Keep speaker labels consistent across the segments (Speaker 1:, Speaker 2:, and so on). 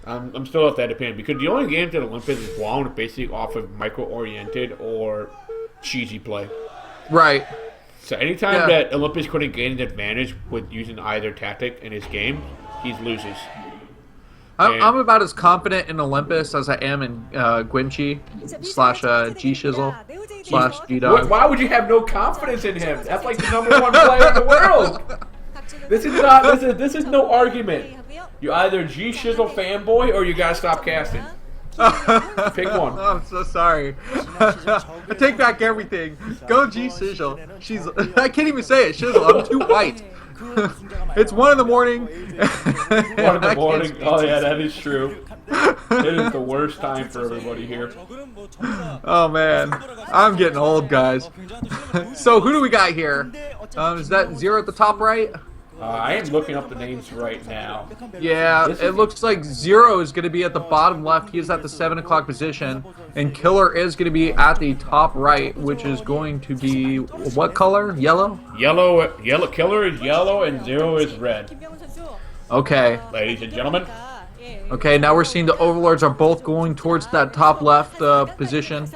Speaker 1: I'm still of that opinion because the only games that Olympus is won basically off of micro-oriented or cheesy play.
Speaker 2: Right.
Speaker 1: So anytime that Olympus couldn't gain an advantage with using either tactic in his game, he loses.
Speaker 2: I'm about as confident in Olympus as I am in Gwinchi slash G-Shizzle slash G-Dog.
Speaker 1: Why would you have no confidence in him? That's like the #1 player in the world. This is not. This is no argument. You either G-Shizzle fanboy or you gotta stop casting. Pick one.
Speaker 2: Oh, I'm so sorry. I take back everything. Go G-Shizzle. I can't even say it. Shizzle. I'm too white. It's 1 in the morning.
Speaker 1: 1 in the morning. Oh yeah, that is true. It is the worst time for everybody here.
Speaker 2: Oh man, I'm getting old, guys. So who do we got here? Is that Zero at the top right?
Speaker 1: I am looking up the names right now.
Speaker 2: Yeah, it looks like Zero is going to be at the bottom left. He is at the 7 o'clock position. And Killer is going to be at the top right, which is going to be what color? Yellow?
Speaker 1: Yellow. Killer is yellow and Zero is red.
Speaker 2: Okay.
Speaker 1: Ladies and gentlemen.
Speaker 2: Okay, now we're seeing the Overlords are both going towards that top left position.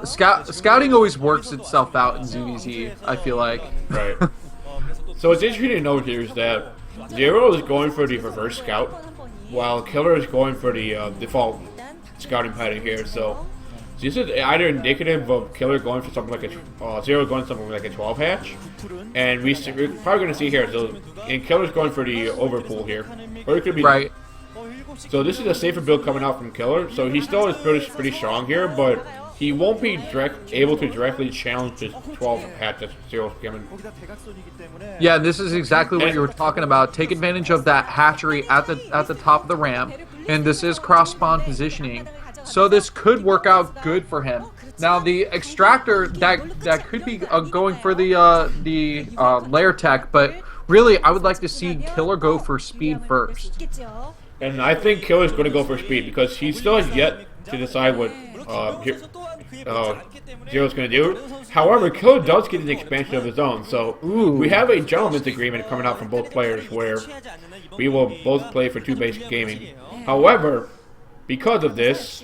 Speaker 2: Scouting always works itself out in ZVZ, I feel like.
Speaker 1: Right. So what's interesting to note here is that Zero is going for the reverse scout, while Killer is going for the default scouting pattern here. So this is either indicative of Killer going for something like a Zero going something like a 12 hatch, and we're probably going to see here. So and Killer's going for the overpool here, or it could be
Speaker 2: right.
Speaker 1: So this is a safer build coming out from Killer. So he still is pretty strong here, but he won't be able to directly challenge this 12 hatch that Zero's given.
Speaker 2: Yeah, this is exactly what you were talking about. Take advantage of that hatchery at the top of the ramp, and this is cross spawn positioning. So this could work out good for him. Now the extractor that could be going for the layer tech, but really I would like to see Killer go for speed first.
Speaker 1: And I think Killer's going to go for speed because he still has yet to decide what Zero's going to do. However, Killer does get an expansion of his own, so we have a gentleman's agreement coming out from both players where we will both play for 2-base gaming. However, because of this,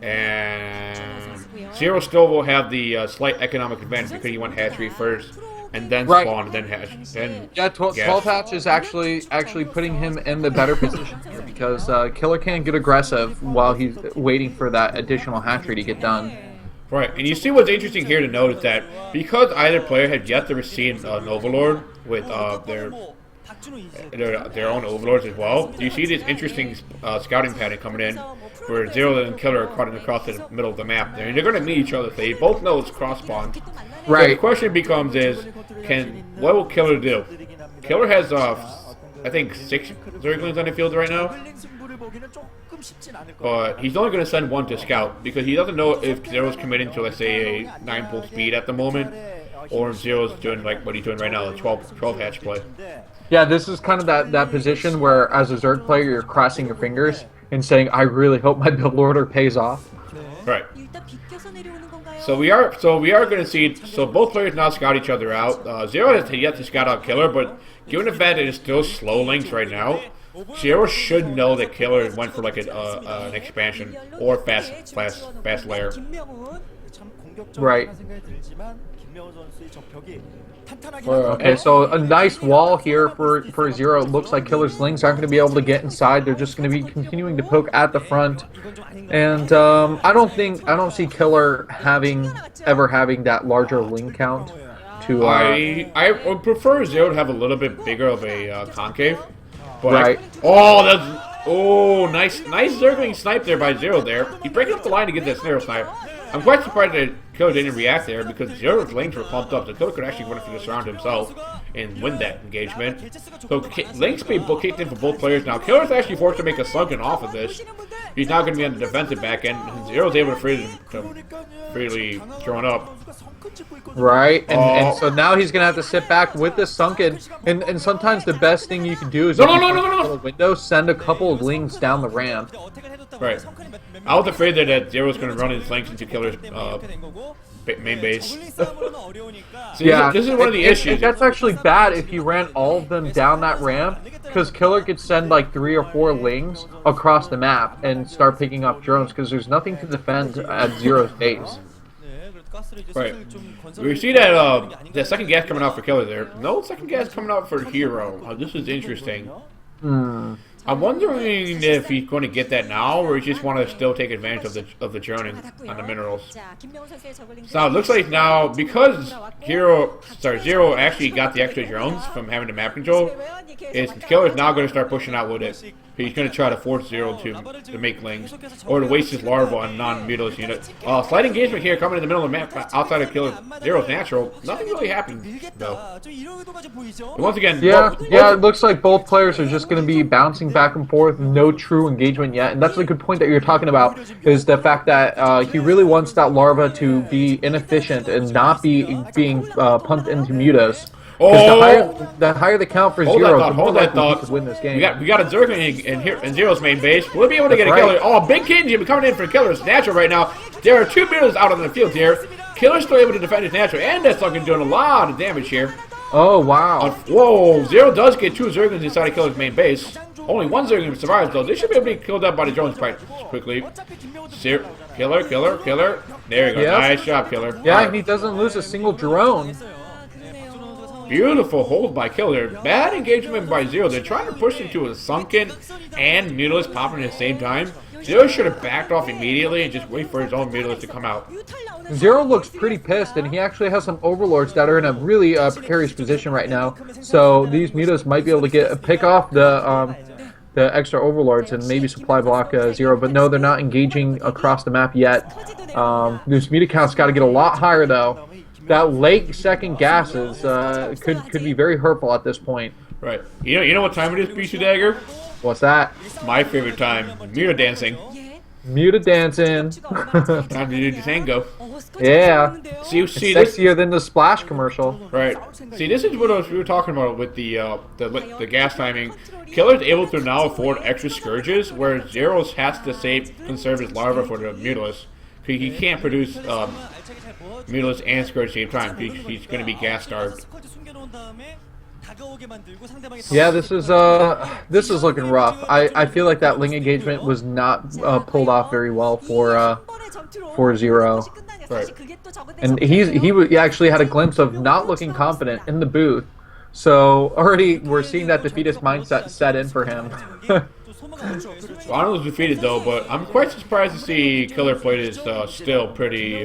Speaker 1: and Zero still will have the slight economic advantage because he went hatchery first and then spawn and then hatch. Then
Speaker 2: yeah, 12 hatch is actually putting him in the better position here because Killer can't get aggressive while he's waiting for that additional hatchery to get done.
Speaker 1: Right, and you see what's interesting here to note is that because either player had yet to receive an Overlord with their own Overlords as well, you see this interesting scouting pattern coming in where Zero and Killer are cutting across the middle of the map there, and they're going to meet each other. They both know it's cross spawn.
Speaker 2: Right.
Speaker 1: So the question becomes what will Killer do? Killer has I think 6 Zerglings on the field right now, but he's only going to send 1 to scout because he doesn't know if Zero's committing to, let's say, a 9-pull speed at the moment, or if Zero's doing like what he's doing right now, the 12 hatch play.
Speaker 2: Yeah, this is kind of that position where, as a Zerg player, you're crossing your fingers and saying, "I really hope my build order pays off."
Speaker 1: Right. So we are going to see. So both players now scout each other out. Zero has yet to scout out Killer, but given the fact that it's still slow links right now, Zero should know that Killer went for like an expansion or fast layer.
Speaker 2: Right. Okay, so a nice wall here for Zero. It looks like Killer's Lings aren't going to be able to get inside. They're just going to be continuing to poke at the front. And I don't see Killer ever having that larger Ling count.
Speaker 1: I would prefer Zero to have a little bit bigger of a concave. But
Speaker 2: right.
Speaker 1: Nice Zergling snipe there by Zero there. He's breaking up the line to get that snare snipe. I'm quite surprised that Killer didn't react there because Zero's lanes were pumped up. The Killer could actually run through the surround himself and win that engagement. So lane speed kicked in for both players now. Killer's actually forced to make a sunken off of this. He's now going to be on the defensive back end. And Zero's able to freely throw it up.
Speaker 2: Right, and so now he's going to have to sit back with this sunken. And sometimes the best thing you can do is the window, send a couple of Lings down the ramp.
Speaker 1: Right. I was afraid that Zero's going to run his flanks into Killer's main base. So
Speaker 2: Yeah,
Speaker 1: this is one of the issues.
Speaker 2: That's actually bad if you ran all of them down that ramp, because Killer could send like 3 or 4 lings across the map and start picking up drones, because there's nothing to defend at Zero's base.
Speaker 1: Right. We see that the second gas coming out for Killer there. No second gas coming out for Hero. This is interesting. I'm wondering if he's going to get that now, or he just want to still take advantage of the droning on the minerals. So it looks like now, because Zero actually got the extra drones from having the map control, Killer's now going to start pushing out with it. He's going to try to force Zero to make lings, or to waste his larva on non-mutilous units. Slight engagement here coming in the middle of the map outside of Zero's natural. Nothing really happened, though. And once again,
Speaker 2: it looks like both players are just going to be bouncing back and forth, no true engagement yet. And that's a good point that you're talking about, is the fact that he really wants that larva to be inefficient and not be being pumped into mutas. The higher the count for Zero, the more likely he could win this game.
Speaker 1: We got a Zerg in Zero's main base. We'll be able to get a Killer. Oh, big Kenji coming in for Killer's natural right now. There are 2 mutas out on the field here. Killer's still able to defend his natural, and that's fucking doing a lot of damage here.
Speaker 2: Oh, wow.
Speaker 1: Whoa, Zero does get 2 Zerglings inside of Killer's main base. Only 1 Zergling survives, though. They should be able to be killed up by the drones quite quickly. Killer. There you go. Yep. Nice job, Killer.
Speaker 2: Yeah, and he doesn't lose a single drone.
Speaker 1: Beautiful hold by Killer. Bad engagement by Zero. They're trying to push into a sunken and mutilus popping at the same time. Zero should have backed off immediately and just wait for his own mutilus to come out.
Speaker 2: Zero looks pretty pissed, and he actually has some overlords that are in a really precarious position right now. So these mutas might be able to pick off the extra overlords and maybe supply block Zero. But no, they're not engaging across the map yet. This muta count's got to get a lot higher though. That late second gases could be very hurtful at this point.
Speaker 1: Right. You know what time it is, BisuDagger?
Speaker 2: What's that?
Speaker 1: My favorite time. Muta dancing.
Speaker 2: Muta dancing.
Speaker 1: Time to do the tango.
Speaker 2: Yeah.
Speaker 1: See
Speaker 2: it's sexier than the Splash commercial.
Speaker 1: Right. See, this is what we were talking about with the gas timing. Killer's able to now afford extra Scourges, whereas Zero's has to conserve his larva for the mutilus. He can't produce mutilus and Scourge at the same time. He's going to be gas starved.
Speaker 2: Yeah, this is looking rough. I feel like that Ling engagement was not pulled off very well for Zero.
Speaker 1: Right.
Speaker 2: And he actually had a glimpse of not looking confident in the booth. So already we're seeing that defeatist mindset set in for him.
Speaker 1: Arnold was defeated though, but I'm quite surprised to see Killer play this still pretty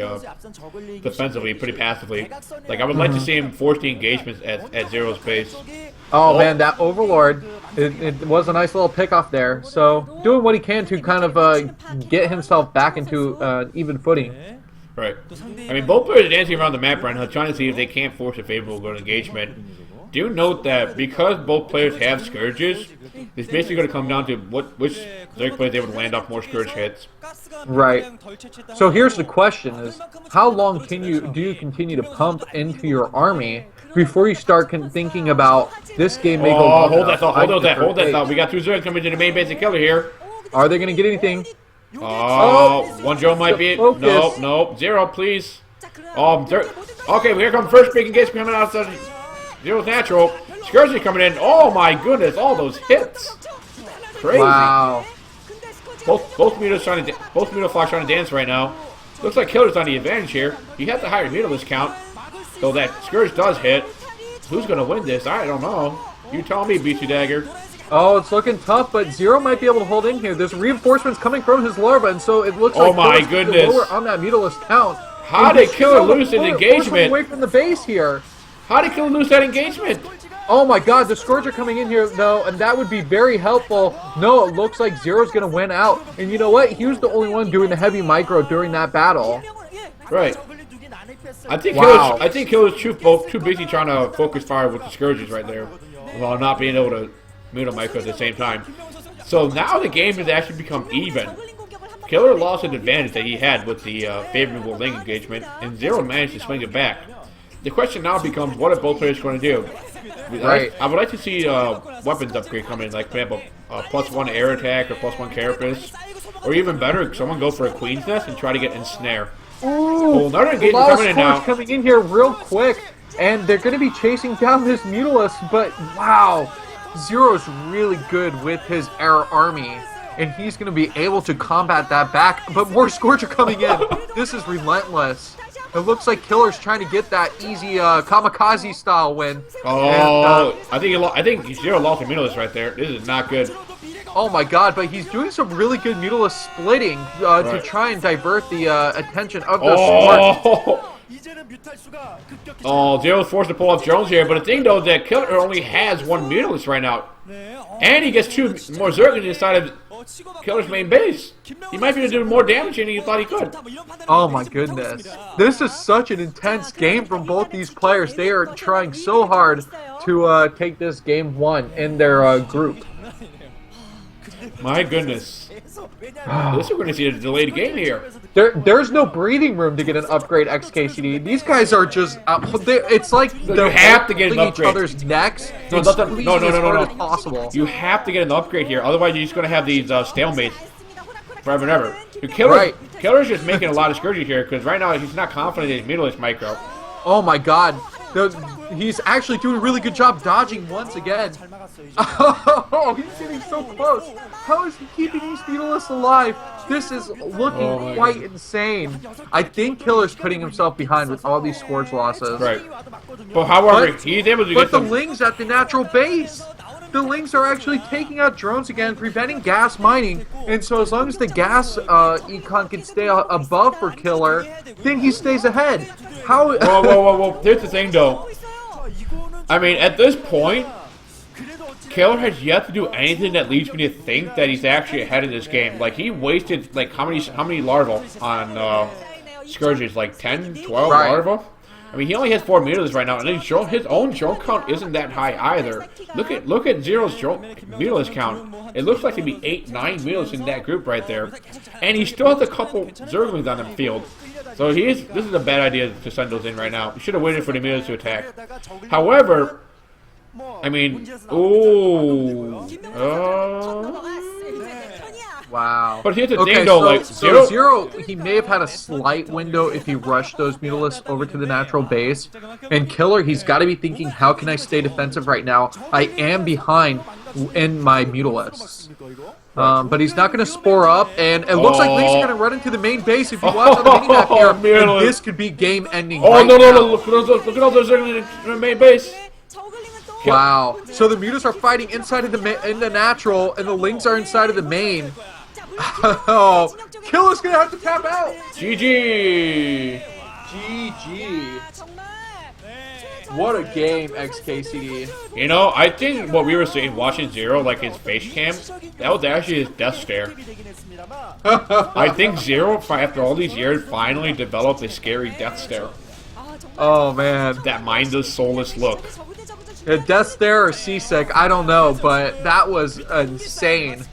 Speaker 1: defensively, pretty passively. Like I would like to see him force the engagements at Zero's base.
Speaker 2: Oh man, that Overlord, it was a nice little pickoff there. So doing what he can to kind of get himself back into even footing.
Speaker 1: Right. I mean, both players are dancing around the map right now, trying to see if they can't force a favorable engagement. Do note that because both players have Scourges, it's basically going to come down to which Zerg player is able to land off more Scourge hits.
Speaker 2: Right. So here's the question: is how long do you continue to pump into your army before you start thinking about this game may go?
Speaker 1: Oh, hold that thought. We got 2 Zerg coming to the main base of Killer here.
Speaker 2: Are they going to get anything?
Speaker 1: Oh, 1 drone might be it. No, Zero, please. Okay, here comes first big engagement coming out of Zero's natural. Scourge coming in. Oh my goodness, all those hits. Crazy.
Speaker 2: Wow.
Speaker 1: Both Mutaflocks trying to dance right now. Looks like Killer's on the advantage here. He has the higher mutilus count, so that Scourge does hit. Who's gonna win this? I don't know. You tell me, BisuDagger.
Speaker 2: Oh, it's looking tough, but Zero might be able to hold in here. There's reinforcements coming from his larva, and so it looks like
Speaker 1: oh my goodness,
Speaker 2: lower on that mutilus count.
Speaker 1: How did Killer lose an engagement?
Speaker 2: Away from the base here.
Speaker 1: How did Killer lose that engagement?
Speaker 2: Oh my god, the Scourge are coming in here, though, and that would be very helpful. No, it looks like Zero's going to win out. And you know what? He was the only one doing the heavy micro during that battle.
Speaker 1: Right. I think Killer's too busy trying to focus fire with the Scourges right there, while not being able to mute a micro at the same time. So now the game has actually become even. Killer lost an advantage that he had with the favorable Ling engagement, and Zero managed to swing it back. The question now becomes, what are both players going to do?
Speaker 2: Right.
Speaker 1: I would like to see weapons upgrade come in, like for example, +1 air attack or +1 carapace, or even better, someone go for a Queen's Nest and try to get Ensnare.
Speaker 2: Ooh,
Speaker 1: another
Speaker 2: a
Speaker 1: engagement
Speaker 2: lot of
Speaker 1: coming in
Speaker 2: scores
Speaker 1: now.
Speaker 2: coming in here real quick, and they're going to be chasing down this Mutalisk, but wow, Zero's really good with his air army, and he's going to be able to combat that back, but more scores are coming in. This is relentless. It looks like Killer's trying to get that easy kamikaze style win.
Speaker 1: Oh, and, I think Zero lost a Mutalisk right there. This is not good.
Speaker 2: Oh my god, but he's doing some really good Mutalisk splitting to try and divert the attention of the Spark.
Speaker 1: Oh, Zero's forced to pull off Jones here, but the thing though is that Killer only has one Mutalisk right now. And he gets 2 more Zerglings inside of Killer's main base. He might be able to do more damage than he thought he could.
Speaker 2: Oh my goodness. This is such an intense game from both these players. They are trying so hard to take this game 1 in their group.
Speaker 1: My goodness. This we're going to see a delayed game here.
Speaker 2: There's no breathing room to get an upgrade, XKCD. These guys are just... it's like
Speaker 1: you have to get an upgrade.
Speaker 2: Each other's necks.
Speaker 1: No.
Speaker 2: As possible.
Speaker 1: You have to get an upgrade here. Otherwise, you're just going to have these stalemates forever and ever. Killer's just making a lot of scourges here because right now he's not confident in his Mutalisk micro.
Speaker 2: Oh my god. He's actually doing a really good job dodging once again. Oh, he's getting so close. How is he keeping these Mutalisks alive? This is looking quite insane. I think Killer's putting himself behind with all these Scourge losses.
Speaker 1: Right. But however, he's able to get
Speaker 2: the Lings at the natural base. The Lings are actually taking out drones again, preventing gas mining. And so as long as the gas econ can stay above for Killer, then he stays ahead. How?
Speaker 1: Whoa. Here's the thing, though. I mean, at this point, Killer has yet to do anything that leads me to think that he's actually ahead of this game. Like, he wasted, like, how many larvae on Scourges? Like, 10, 12 larvae? I mean, he only has 4 Mutalisks right now, and his own drone count isn't that high either. Look at Zero's Mutalisk count. It looks like to be 8, 9 Mutalisks in that group right there, and he still has a couple Zerglings on the field. So this is a bad idea to send those in right now. He should have waited for the Mutalisks to attack. However, I mean,
Speaker 2: wow.
Speaker 1: But here's the thing, though,
Speaker 2: Zero, he may have had a slight window if he rushed those Mutalisks over to the natural base. And Killer, he's got to be thinking, how can I stay defensive right now? I am behind in my Mutalisks. But he's not going to spore up, and it looks like Link's going to run into the main base. If you watch on the mini-map here, and this could be game-ending
Speaker 1: no, look at all those in the main base.
Speaker 2: Wow. So the Mutas are fighting inside of the natural, and the Lings are inside of the main. Oh, Killer's gonna have to tap out.
Speaker 1: GG.
Speaker 2: What a game, XKCD.
Speaker 1: You know, I think what we were saying, watching Zero, like his face cam, that was actually his death stare. I think Zero, after all these years, finally developed a scary death stare.
Speaker 2: Oh man.
Speaker 1: That mindless, soulless look.
Speaker 2: A death stare or seasick, I don't know, but that was insane.